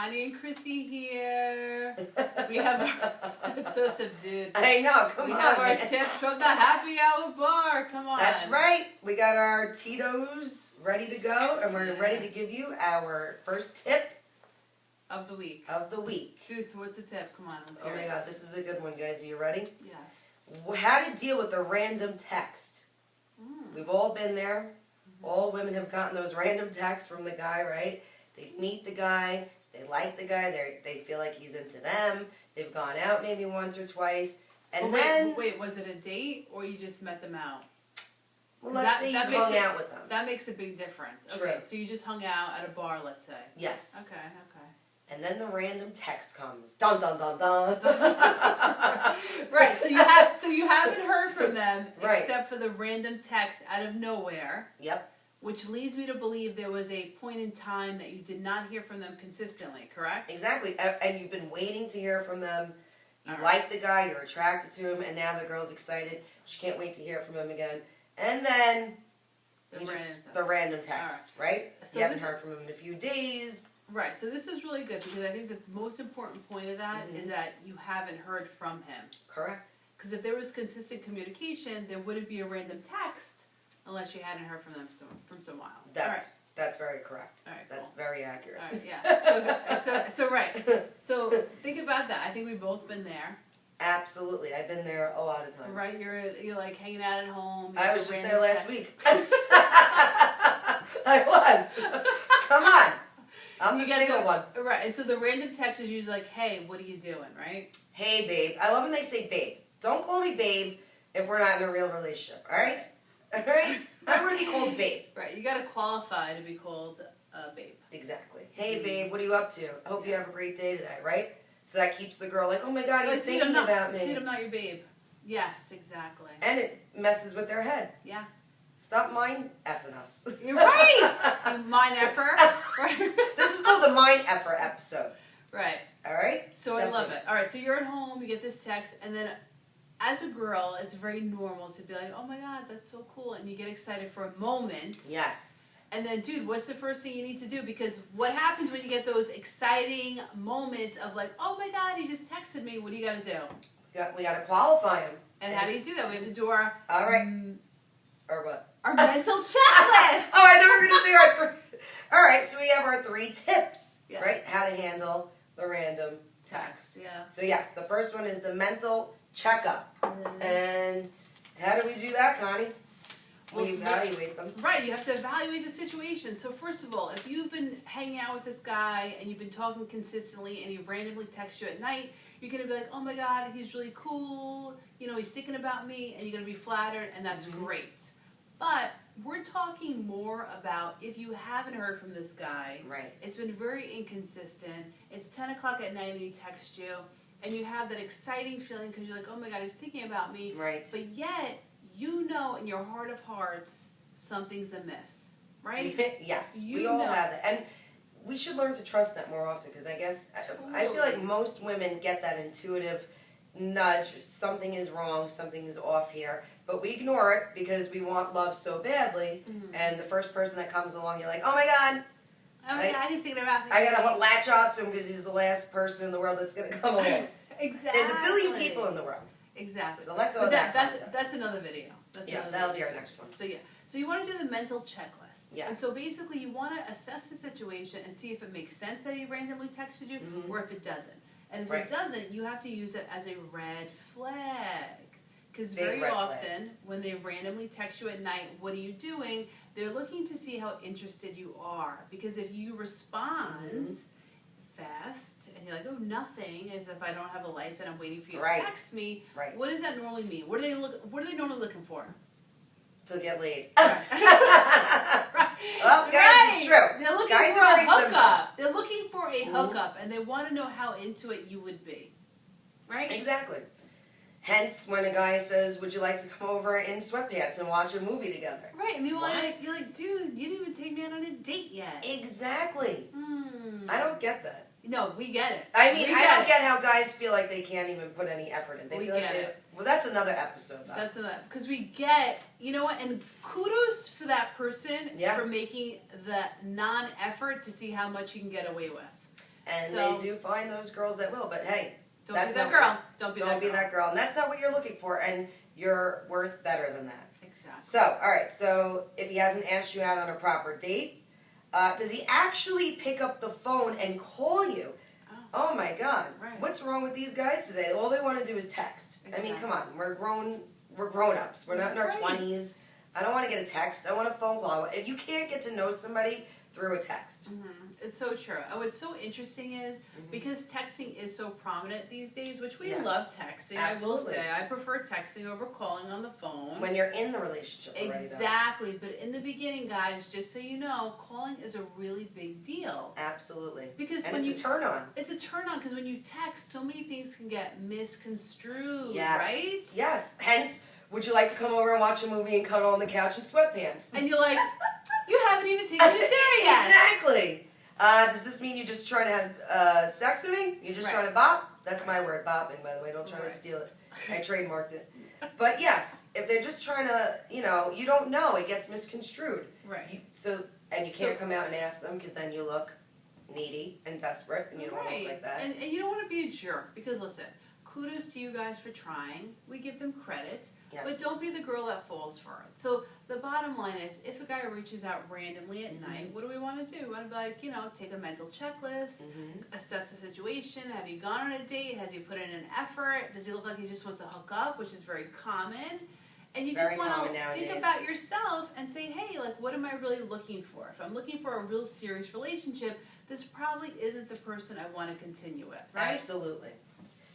Connie and Chrissy here. We have it's so subdued. I know, come on. We have our man. tips from the happy hour bar. Come on. That's right. We got our Tito's ready to go, and we're ready to give you our first tip of the week. Dude, so what's the tip? Come on, let's hear Oh my it. God, this is a good one, guys. Are you ready? Yes. How to deal with a random text. We've all been there. All women have gotten those random texts from the guy, right? They meet the guy, they like the guy, they feel like he's into them, they've gone out maybe once or twice, and Wait, was it a date or you just met them out? Well, let's say you hung out with them. That makes a big difference. True. Okay, so you just hung out at a bar, let's say. Yes. Okay. And then the random text comes. Dun dun dun dun. Right. So you haven't heard from them except for the random text out of nowhere. Yep. Which leads me to believe there was a point in time that you did not hear from them consistently, correct? Exactly. And you've been waiting to hear from them. You like the guy, you're attracted to him, and now the girl's excited. She can't wait to hear from him again. And then the random text, right? So you haven't heard from him in a few days. Right, so this is really good because I think the most important point of that is that you haven't heard from him. Correct. Because if there was consistent communication, there wouldn't be a random text unless you hadn't heard from them from some while. That's very correct. All right, that's very accurate. All right, yeah. So right. So think about that. I think we've both been there. Absolutely, I've been there a lot of times. Right, you're like hanging out at home. I was just there last week. I was. Come on. I'm the single one. Right, and so the random text is usually like, hey, what are you doing, right? Hey, babe. I love when they say babe. Don't call me babe if we're not in a real relationship, all right? All right? I want to be called babe. Right, you got to qualify to be called babe. Exactly. Hey, babe, what are you up to? I hope you have a great day today, right? So that keeps the girl like, oh my God, he's thinking about me. Dude, I'm not your babe. Yes, exactly. And it messes with their head. Yeah. Stop mind effing us. You're right! You mind effer. Right. This is called the mind effer episode. Right. All right? So I love it. All right, so you're at home, you get this text, and then as a girl, it's very normal to be like, oh my God, that's so cool. And you get excited for a moment. Yes. And then, dude, what's the first thing you need to do? Because what happens when you get those exciting moments of like, oh my God, he just texted me. What do you got to do? We got to qualify him. And how do you do that? We have to do our... All right. Or what? Our mental checklist. Oh, I thought we were going to say our All right, so we have our 3 tips, right? How to handle the random text. Yeah. So yes, the first one is the mental checkup. And how do we do that, Connie? We evaluate them. Right, you have to evaluate the situation. So first of all, if you've been hanging out with this guy and you've been talking consistently and he randomly texts you at night, you're going to be like, oh my God, he's really cool. You know, he's thinking about me, and you're going to be flattered, and that's great. But we're talking more about if you haven't heard from this guy. Right. It's been very inconsistent. It's 10 o'clock at night and he texts you, and you have that exciting feeling because you're like, oh my God, he's thinking about me. Right. But yet, you know in your heart of hearts, something's amiss. Right? Yes, we all have that. And we should learn to trust that more often because I guess, I feel like most women get that intuitive nudge, something is wrong, something is off here. But we ignore it because we want love so badly. And the first person that comes along, you're like, oh my God. Oh my God, he's thinking about me. I got to latch on to him because he's the last person in the world that's going to come along. Exactly. There's a billion people in the world. Exactly. So let go of that concept. That's another video. That'll be our next one. So so you want to do the mental checklist. Yes. And so basically you want to assess the situation and see if it makes sense that he randomly texted you or if it doesn't. And if it doesn't, you have to use it as a red flag. Because very often, when they randomly text you at night, what are you doing? They're looking to see how interested you are. Because if you respond fast, and you're like, oh, nothing, as if I don't have a life and I'm waiting for you to text me, what does that normally mean? What are they normally looking for? To get laid. Right. Well, guys, it's true. They're looking guys for are a hookup. They're looking for a hookup, and they want to know how into it you would be. Right? Exactly. Hence, when a guy says, would you like to come over in sweatpants and watch a movie together? Right. And you're like, dude, you didn't even take me out on a date yet. Exactly. I don't get that. No, we get it. I mean, I don't get how guys feel like they can't even put any effort in. They feel like it. Well, that's another episode, though. That's another, because we get, you know what, and kudos for that person for making the non-effort to see how much you can get away with. And So, they do find those girls that will, but hey, don't that's be that not girl. what- Don't be that girl. And that's not what you're looking for, and you're worth better than that. Exactly. So, alright, so if he hasn't asked you out on a proper date, does he actually pick up the phone and call you? Oh my God. Right. What's wrong with these guys today? All they want to do is text. Exactly. I mean, come on. We're grown-ups. We're not in our Right. 20s. I don't want to get a text. I want a phone call. If you can't get to know somebody through a text. It's so true. And what's so interesting is because texting is so prominent these days, which we Yes. love texting. Absolutely. I will say I prefer texting over calling on the phone. When you're in the relationship already, Exactly. But in the beginning, guys, just so you know, calling is a really big deal. though. Absolutely. Because And when it's a turn on. it's a turn on because when you text, so many things can get misconstrued, Yes. right? Yes. Hence, would you like to come over and watch a movie and cuddle on the couch in sweatpants? And you're like, you haven't even taken me to dinner yet. Exactly. Does this mean you're just trying to have sex with me? You're just Right. trying to bop? That's my word, bopping, by the way. Don't try Right. to steal it. I trademarked it. But yes, if they're just trying to, you don't know, it gets misconstrued. Right. And you can't come out and ask them because then you look needy and desperate and you don't want to look like that. And you don't want to be a jerk because listen, kudos to you guys for trying. We give them credit. Yes. But don't be the girl that falls for it. So the bottom line is, if a guy reaches out randomly at night, what do we want to do? We want to be like, take a mental checklist, assess the situation. Have you gone on a date? Has he put in an effort? Does he look like he just wants to hook up, which is very common? And you Very just want common to nowadays. think about yourself and say, hey, like, what am I really looking for? If I'm looking for a real serious relationship, this probably isn't the person I want to continue with, right? Absolutely.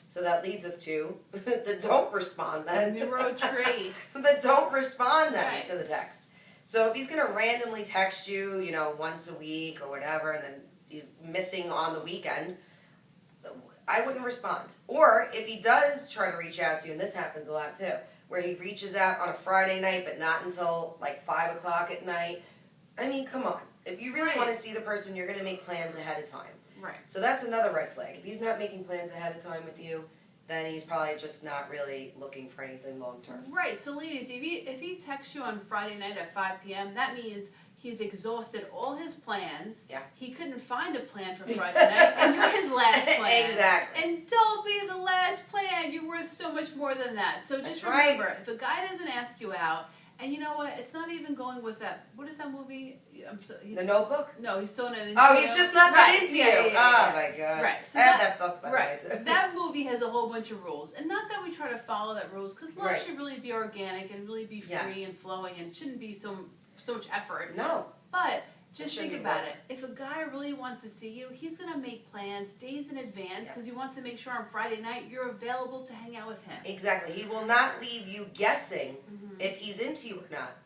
So that leads us to the don't respond then. Numero trace. The don't respond then Right. to the text. So if he's going to randomly text you, once a week or whatever, and then he's missing on the weekend, I wouldn't respond. Or if he does try to reach out to you, and this happens a lot too, where he reaches out on a Friday night but not until like 5 o'clock at night, I mean, come on. If you really Right. want to see the person, you're going to make plans ahead of time. Right. So that's another red flag. If he's not making plans ahead of time with you, then he's probably just not really looking for anything long term. Right. So, ladies, if he texts you on Friday night at 5 p.m., that means he's exhausted all his plans. Yeah. He couldn't find a plan for Friday night, and you're his last plan. Exactly. And don't be the last plan. You're worth so much more than that. So just That's right. remember, if a guy doesn't ask you out, and you know what? It's not even going with that. What is that movie? The Notebook? No, he's so not into Oh, you. he's just not that Right. into Yeah, you. yeah, yeah, Oh yeah. my God. Right. So I have that book, by right. the way, too. That movie has a whole bunch of rules, and not that we try to follow that rules, because love Right. should really be organic and really be free Yes. and flowing, and shouldn't be so much effort. No. But just shouldn't think be about work. it. If a guy really wants to see you, he's gonna make plans days in advance Yeah. because he wants to make sure on Friday night you're available to hang out with him. Exactly. He will not leave you guessing if he's into you or not.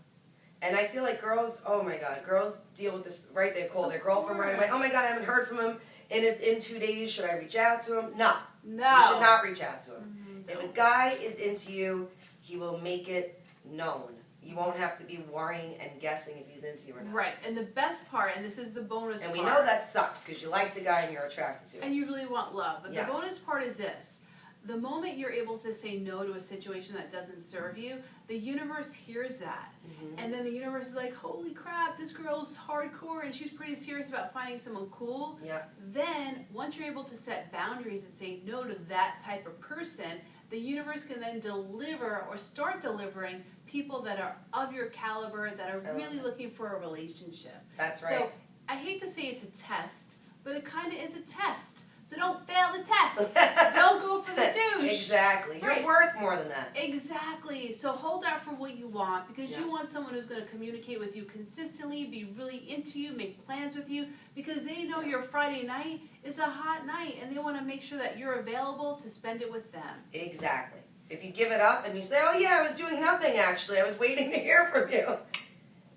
And I feel like girls, oh my God, girls deal with this, right? They call their girlfriend right away. Oh my God, I haven't heard from him in 2 days. Should I reach out to him? No. No. You should not reach out to him. If a Don't. guy is into you, he will make it known. You won't have to be worrying and guessing if he's into you or not. Right, and the best part, and this is the bonus And part. we know that sucks because you like the guy and you're attracted to him. And you really want love. But Yes. the bonus part is this. The moment you're able to say no to a situation that doesn't serve you, the universe hears that. And then the universe is like, holy crap, this girl's hardcore and she's pretty serious about finding someone cool. Yeah. Then, once you're able to set boundaries and say no to that type of person, the universe can then deliver or start delivering people that are of your caliber, that are I love really that. looking for a relationship. That's right. So, I hate to say it's a test, but it kind of is a test. So don't fail the test. Don't go for the douche. Exactly. You're Right. worth more than that. Exactly. So hold out for what you want because Yeah. you want someone who's going to communicate with you consistently, be really into you, make plans with you because they know your Friday night is a hot night and they want to make sure that you're available to spend it with them. Exactly. If you give it up and you say, oh yeah, I was doing nothing actually, I was waiting to hear from you.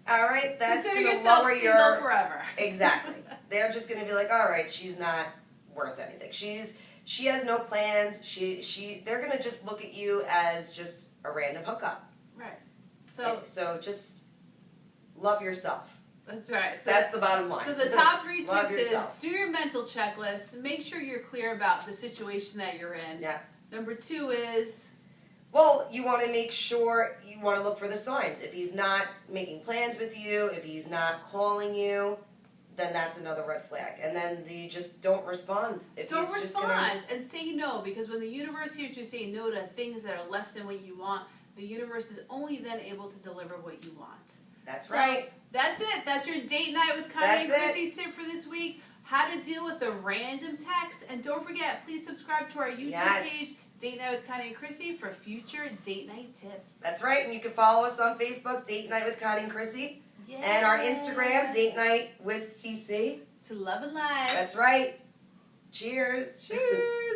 All right, that's Consider going to yourself lower single your... forever. Exactly. They're just going to be like, all right, she's not worth anything. She has no plans. They're going to just look at you as just a random hookup. Right. So just love yourself. That's right. So That's the bottom line. So the top 3 Love tips yourself. is do your mental checklist. Make sure you're clear about the situation that you're in. Yeah. Number 2 is Well, you want to make sure, you want to look for the signs. If he's not making plans with you, if he's not calling you, then that's another red flag. And then you just don't respond. If don't he's just respond and say no, because when the universe hears you say no to things that are less than what you want, the universe is only then able to deliver what you want. That's right. That's it. That's your date night with Connie and Chrissy tip for this week. How to deal with a random text. And don't forget, please subscribe to our YouTube page, Date Night with Connie and Chrissy, for future date night tips. That's right. And you can follow us on Facebook, Date Night with Connie and Chrissy. Yeah. And our Instagram, Date Night with CC. To love and life. That's right. Cheers. Cheers.